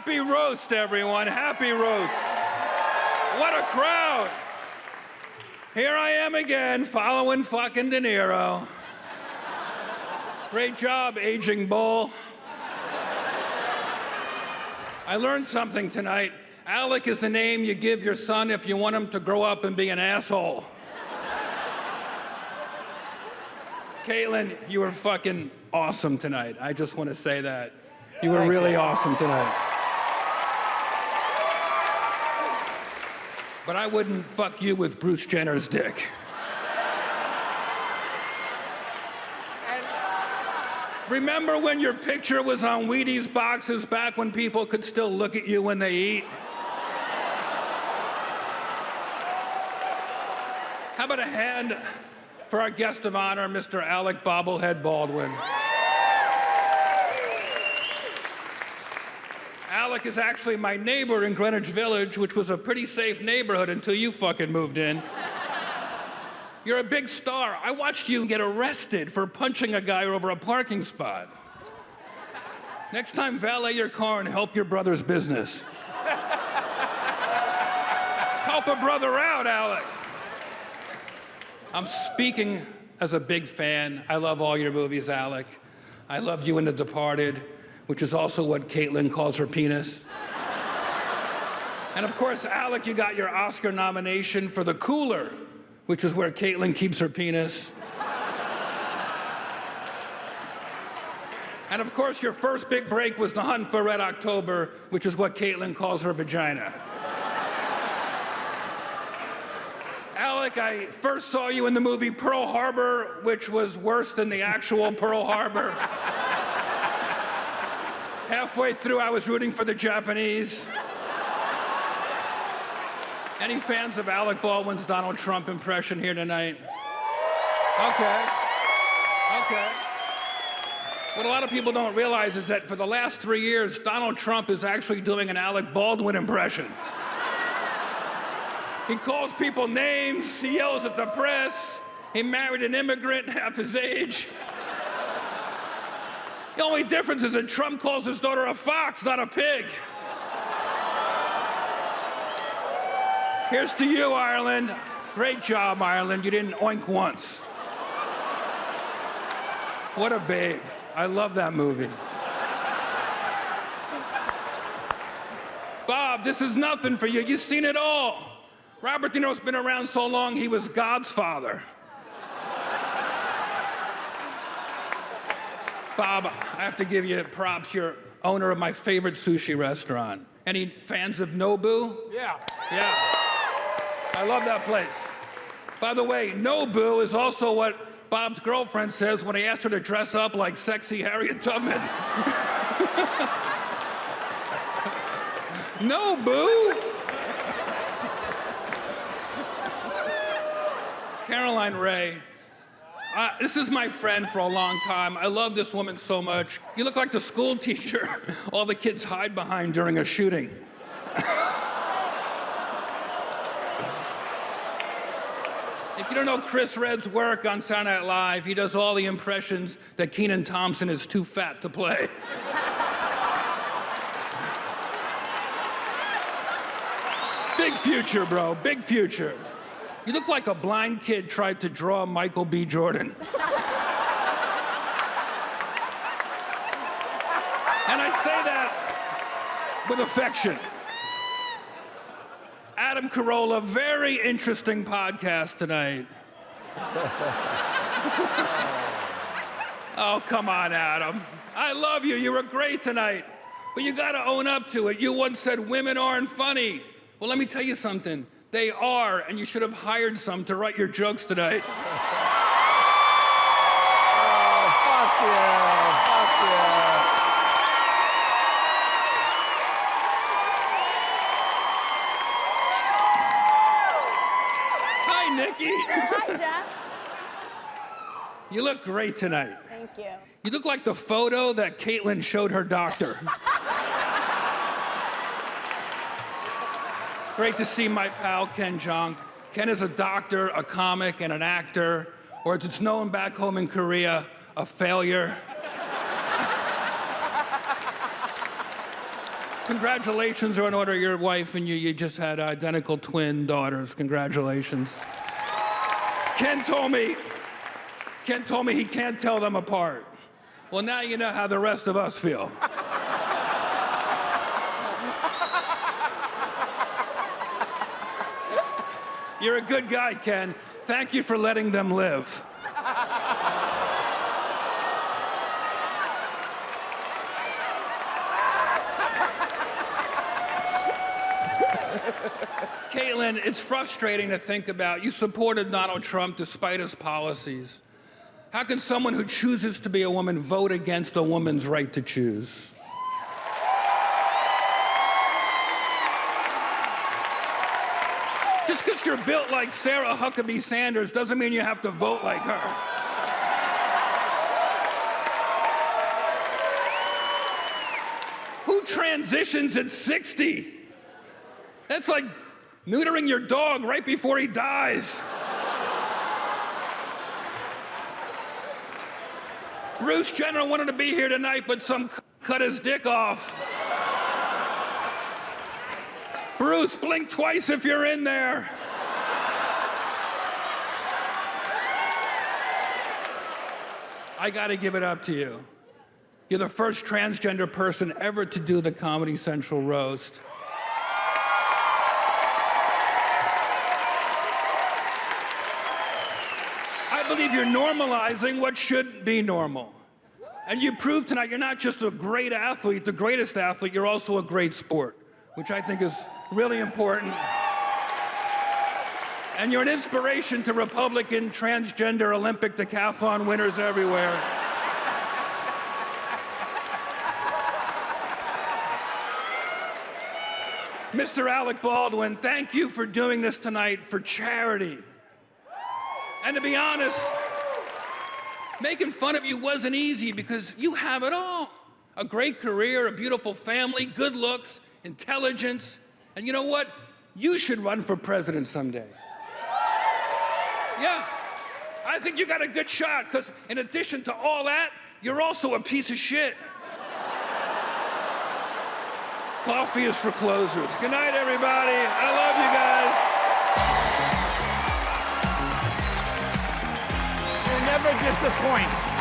Happy roast, everyone. Happy roast. What a crowd. Here I am again, following fucking De Niro. Great job, aging bull. I learned something tonight. Alec is the name you give your son if you want him to grow up and be an asshole. Caitlyn, you were fucking awesome tonight. I just want to say that. You were really awesome tonight. But I wouldn't fuck you with Bruce Jenner's dick. Remember when your picture was on Wheaties boxes back when people could still look at you when they eat? How about a hand for our guest of honor, Mr. Alec Bobblehead Baldwin. Alec is actually my neighbor in Greenwich Village, which was a pretty safe neighborhood until you fucking moved in. You're a big star. I watched you get arrested for punching a guy over a parking spot. Next time, valet your car and help your brother's business. Help a brother out, Alec. I'm speaking as a big fan. I love all your movies, Alec. I loved you in The Departed, which is also what Caitlyn calls her penis. And of course, Alec, you got your Oscar nomination for The Cooler, which is where Caitlyn keeps her penis. And of course, your first big break was The Hunt for Red October, which is what Caitlyn calls her vagina. Alec, I first saw you in the movie Pearl Harbor, which was worse than the actual Pearl Harbor. Halfway through, I was rooting for the Japanese. Any fans of Alec Baldwin's Donald Trump impression here tonight? Okay. What a lot of people don't realize is that for the last 3 years, Donald Trump is actually doing an Alec Baldwin impression. He calls people names, he yells at the press, he married an immigrant half his age. The only difference is that Trump calls his daughter a fox, not a pig. Here's to you, Ireland. Great job, Ireland. You didn't oink once. What a babe. I love that movie. Bob, this is nothing for you. You've seen it all. Robert De Niro's been around so long, he was God's father. Bob, I have to give you props. You're owner of my favorite sushi restaurant. Any fans of Nobu? Yeah. I love that place. By the way, Nobu is also what Bob's girlfriend says when he asked her to dress up like sexy Harriet Tubman. Nobu? Caroline Ray. This is my friend for a long time. I love this woman so much. You look like the school teacher all the kids hide behind during a shooting. If you don't know Chris Redd's work on Saturday Night Live, he does all the impressions that Kenan Thompson is too fat to play. Big future, bro, big future. You look like a blind kid tried to draw Michael B. Jordan. And I say that with affection. Adam Carolla, very interesting podcast tonight. Oh, come on, Adam. I love you. You were great tonight. But you gotta own up to it. You once said women aren't funny. Well, let me tell you something. They are, and you should have hired some to write your jokes tonight. Oh, fuck yeah, fuck yeah. Hi, Nikki. Hi, Jeff. You look great tonight. Thank you. You look like the photo that Caitlyn showed her doctor. Great to see my pal, Ken Jeong. Ken is a doctor, a comic, and an actor, or as it's known back home in Korea, a failure. Congratulations are in order. Your wife and you just had identical twin daughters. Congratulations. Ken told me he can't tell them apart. Well, now you know how the rest of us feel. You're a good guy, Ken. Thank you for letting them live. Caitlyn, it's frustrating to think about. You supported Donald Trump despite his policies. How can someone who chooses to be a woman vote against a woman's right to choose? Just because you're built like Sarah Huckabee Sanders doesn't mean you have to vote like her. Who transitions at 60? That's like neutering your dog right before he dies. Bruce Jenner wanted to be here tonight, but some cut his dick off. Bruce, blink twice if you're in there. I gotta give it up to you. You're the first transgender person ever to do the Comedy Central roast. I believe you're normalizing what should be normal. And you proved tonight you're not just a great athlete, the greatest athlete, you're also a great sport, which I think is really important. And you're an inspiration to Republican transgender Olympic decathlon winners everywhere. Mr. Alec Baldwin, thank you for doing this tonight for charity. And to be honest, making fun of you wasn't easy because you have it all. A great career, a beautiful family, good looks, intelligence. And you know what? You should run for president someday. Yeah, I think you got a good shot because in addition to all that, you're also a piece of shit. Coffee is for closers. Good night, everybody. I love you guys. Never disappoint.